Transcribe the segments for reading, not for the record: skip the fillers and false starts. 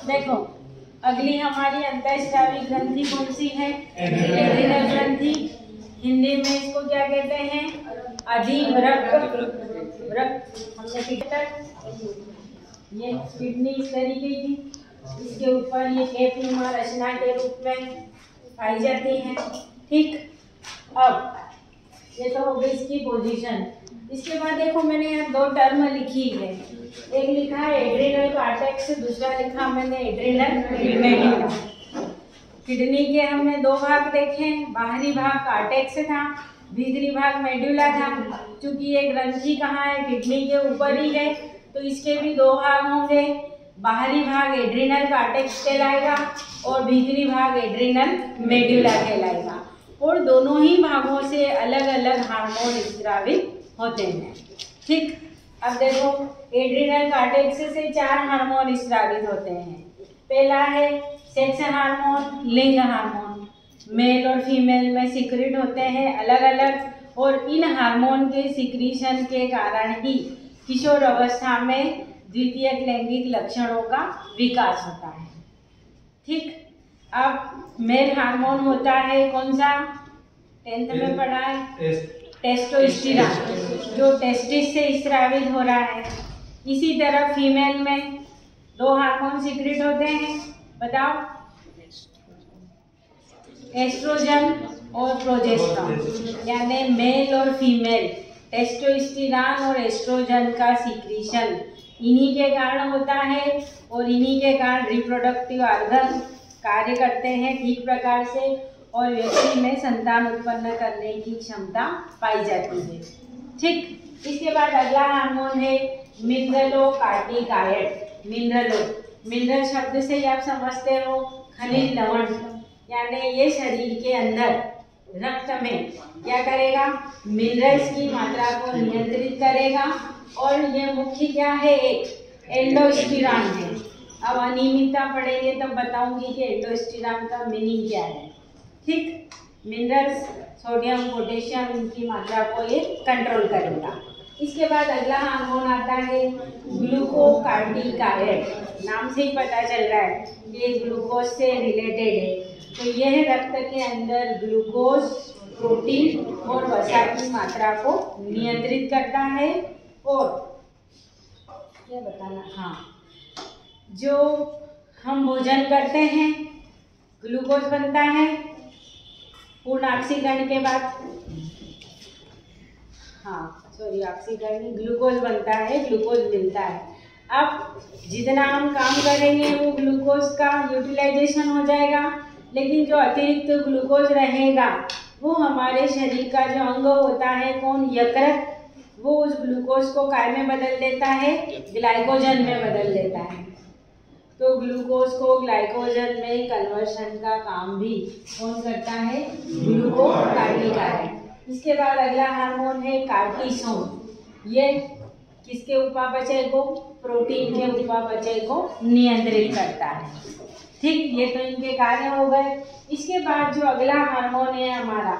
देखो अगली हमारी अंतःस्रावी ग्रंथि कौन सी है? एड्रिनल ग्रंथि। हिंदी में इसको क्या कहते हैं? अधिवृक्क। हमने ये किडनी इस तरीके की, इसके ऊपर ये कैपनुमा रचना के रूप में पाई जाती है। ठीक, अब ये तो हो गई इसकी पोजीशन। इसके बाद देखो मैंने यहाँ दो टर्म लिखी है, एक लिखा है एड्रिनल कॉर्टेक्स, दूसरा लिखा मैंने एड्रिनल मेडुला। किडनी के हमने दो भाग देखे, बाहरी भाग कॉर्टेक्स था, भीतरी भाग मेडुला था। चूंकि ये ग्रंथि कहाँ है? किडनी के ऊपर ही है, तो इसके भी दो भाग होंगे। बाहरी भाग एड्रिनल कॉर्टेक्स कहलाएगा और भीतरी भाग एड्रिनल मेडुला कहलाएगा। और दोनों ही भागों से अलग अलग हार्मोन स्रावित होते हैं। ठीक, अब देखो एड्रिनल कॉर्टेक्स से 4 हार्मोन स्रावित होते हैं। पहला है सेक्स हार्मोन, लिंग हार्मोन। मेल और फीमेल में सीक्रेट होते हैं अलग अलग, और इन हार्मोन के सीक्रेशन के कारण ही किशोर अवस्था में द्वितीयक लैंगिक लक्षणों का विकास होता है। ठीक, अब मेल हार्मोन होता है कौन सा? 10th में पढ़ा है, टेस्टोस्टेरोन, जो टेस्टिस से स्रावित हो रहा है। इसी तरह फीमेल में 2 हार्मोन सीक्रेट होते हैं, बताओ, एस्ट्रोजन और प्रोजेस्टेरोन। यानी मेल और फीमेल टेस्टोस्टेरोन और एस्ट्रोजन का सीक्रेशन इन्हीं के कारण होता है, और इन्हीं के कारण रिप्रोडक्टिव ऑर्गन कार्य करते हैं ठीक प्रकार से, और व्यक्ति में संतान उत्पन्न करने की क्षमता पाई जाती है। ठीक, इसके बाद अगला हार्मोन है मिनरलोकार्टिकाइड। मिनरल शब्द से ही आप समझते हो खनिज लवण, यानी ये शरीर के अंदर रक्त में क्या करेगा? मिनरल्स की मात्रा को नियंत्रित करेगा। और ये मुख्य क्या है? एक एंडोस्टेरॉन है। अब अनियमितता पढ़ेंगे तब बताऊंगी कि एंडोस्टेरॉन का मीनिंग क्या है। ठीक, मिनरल्स सोडियम पोटेशियम इनकी मात्रा को ये कंट्रोल करेगा। इसके बाद अगला हार्मोन आता है ग्लूकोकार्टिकाइड। नाम से ही पता चल रहा है ये ग्लूकोज से रिलेटेड है। तो यह रक्त के अंदर ग्लूकोज, प्रोटीन और वसा की मात्रा को नियंत्रित करता है। और क्या बताना, हाँ, जो हम भोजन करते हैं ग्लूकोज बनता है पूर्ण ऑक्सीकरण के बाद, ऑक्सीकरण ग्लूकोज बनता है, ग्लूकोज मिलता है। अब जितना हम काम करेंगे वो ग्लूकोज का यूटिलाइजेशन हो जाएगा, लेकिन जो अतिरिक्त ग्लूकोज रहेगा वो हमारे शरीर का जो अंग होता है कौन? यकृत, वो उस ग्लूकोज को काय में बदल देता है? ग्लाइकोजन में बदल देता है। तो ग्लूकोज को ग्लाइकोजन में कन्वर्शन का काम भी कौन करता है? ग्लूकोकार्टिकाइड। इसके बाद अगला हार्मोन है कार्टिसोन। ये किसके उपापचय को? प्रोटीन के उपापचय को नियंत्रित करता है। ठीक, ये तो इनके कार्य हो गए। इसके बाद जो अगला हार्मोन है हमारा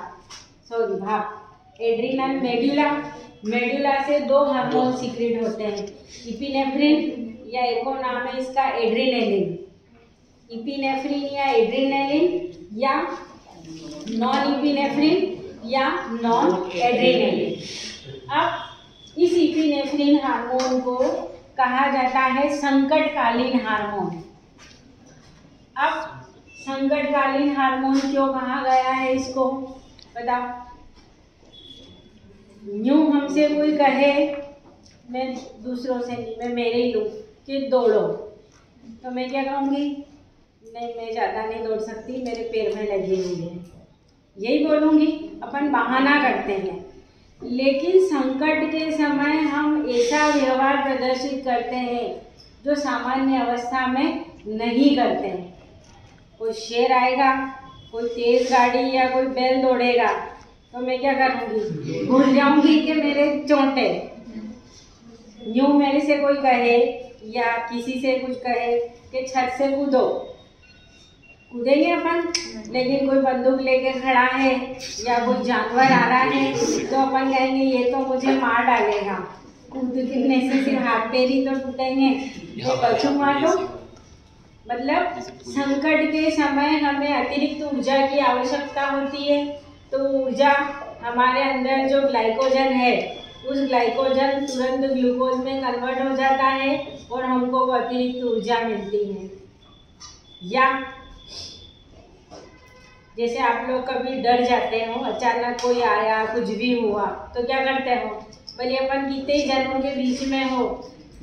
भाग एड्रिनल मेडुला। मेडुला से 2 हार्मोन सीक्रेट होते हैं, इपिनेफ्रिन या एक और नाम है इसका एड्रिनेलिन। इपिनेफ्रिन या एड्रिनेलिन या नॉन इपिनेफ्रिन या नॉन एड्रिनेलिन। अब इस इपिनेफ्रिन हार्मोन को कहा जाता है संकटकालीन हार्मोन। अब संकटकालीन हार्मोन क्यों कहा गया है इसको बताओ? यूं हमसे कोई कहे, मैं दूसरों से नहीं, मैं मेरे ही लूँ कि दौड़ो, तो मैं क्या कहूँगी? नहीं, मैं ज़्यादा नहीं दौड़ सकती, मेरे पैर में लगी हुई है, यही बोलूँगी। अपन बहाना करते हैं, लेकिन संकट के समय हम ऐसा व्यवहार प्रदर्शित करते हैं जो सामान्य अवस्था में नहीं करते हैं। कोई शेर आएगा, कोई तेज गाड़ी या कोई बैल दौड़ेगा, तो मैं क्या करूँगी? भूल जाऊँगी कि मेरे चोट है। यूँ मेरे से कोई कहे या किसी से कुछ कहे कि छत से कूदो, कूदेंगे अपन, लेकिन कोई बंदूक लेके खड़ा है या कोई जानवर आ रहा है तो अपन कहेंगे ये तो मुझे मार डालेगा, कूदने से सिर्फ हाथ पैर ही तो टूटेंगे, तो बचूंगा तो मतलब संकट के समय हमें अतिरिक्त ऊर्जा की आवश्यकता होती है, तो ऊर्जा हमारे अंदर जो ग्लाइकोजन है उस ग्लाइकोजन तुरंत ग्लूकोज में कन्वर्ट हो जाता है और हमको वो अतिरिक्त ऊर्जा मिलती है। या जैसे आप लोग कभी डर जाते हो, अचानक कोई आया, कुछ भी हुआ, तो क्या करते हो, भले अपन कितने ही जनों के बीच में हो,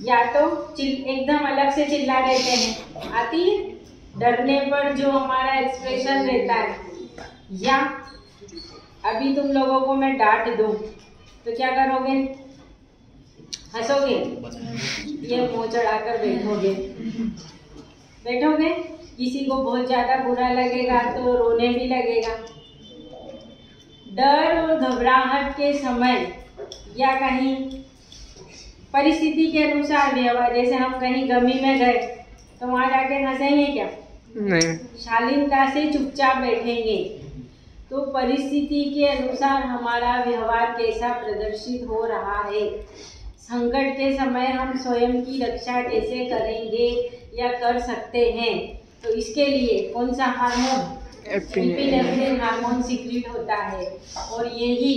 या तो एकदम अलग से चिल्ला देते हैं, आती है डरने पर जो हमारा एक्सप्रेशन रहता है। या अभी तुम लोगों को मैं डांट दूं तो क्या करोगे, हंसोगे, ये मुंह चढ़ाकर बैठोगे। किसी को बहुत ज़्यादा बुरा लगेगा तो रोने भी लगेगा। डर और घबराहट के समय या कहीं परिस्थिति के अनुसार व्यवहार, जैसे हम कहीं गमी में गए तो वहाँ जाके हंसेंगे क्या? नहीं, शालीनता से चुपचाप बैठेंगे। तो परिस्थिति के अनुसार हमारा व्यवहार कैसा प्रदर्शित हो रहा है। संकट के समय हम स्वयं की रक्षा कैसे करेंगे या कर सकते हैं, तो इसके लिए कौन सा हार्मोन, एपिनेफ्रिन हार्मोन सीक्रेट होता है। और यही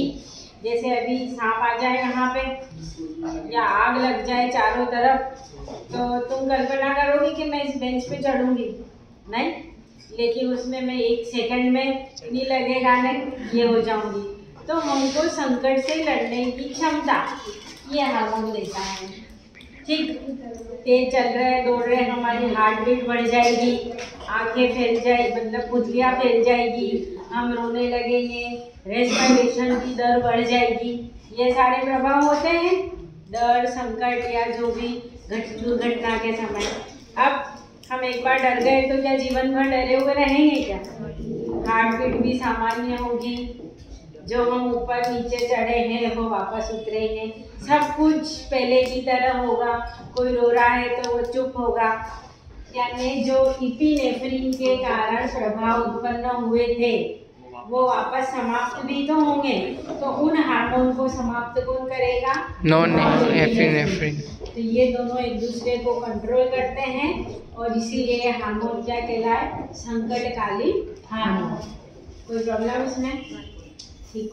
जैसे अभी सांप आ जाए यहाँ पे या आग लग जाए चारों तरफ, तो तुम कल्पना करोगे कि मैं इस बेंच पे चढ़ूंगी? नहीं, लेकिन उसमें मैं 1 सेकंड में नहीं लगेगा, नहीं ये हो जाऊंगी। तो हमको संकट से लड़ने की क्षमता ये हार्मोन देता है। ठीक, तेज चल रहे दौड़ रहे, हमारी हार्ट बीट बढ़ जाएगी, आंखें फैल जाए, मतलब पुतलियाँ फैल जाएगी, हम रोने लगेंगे, रेस्पिरेशन की दर बढ़ जाएगी। ये सारे प्रभाव होते हैं डर, संकट या जो भी दुर्घटना के समय। अब हम एक बार डर गए तो क्या जीवन भर डरे हुए रहेंगे क्या? हार्ट बीट भी सामान्य होगी, जो हम ऊपर नीचे चढ़े हैं वो वापस उतरेंगे, सब कुछ पहले की तरह होगा। कोई रो रहा है तो वो चुप होगा। यानी जो एपिनेफ्रिन के कारण प्रभाव उत्पन्न हुए थे वो वापस समाप्त भी तो होंगे। तो उन हार्मोन को समाप्त कौन करेगा? Non epinephrine. तो ये दोनों एक दूसरे को कंट्रोल करते हैं और इसीलिए ये हार्मोन क्या कहलाए? संकटकालीन हार्मोन। कोई प्रॉब्लम इसमें? ठीक।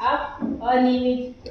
अब अनियमित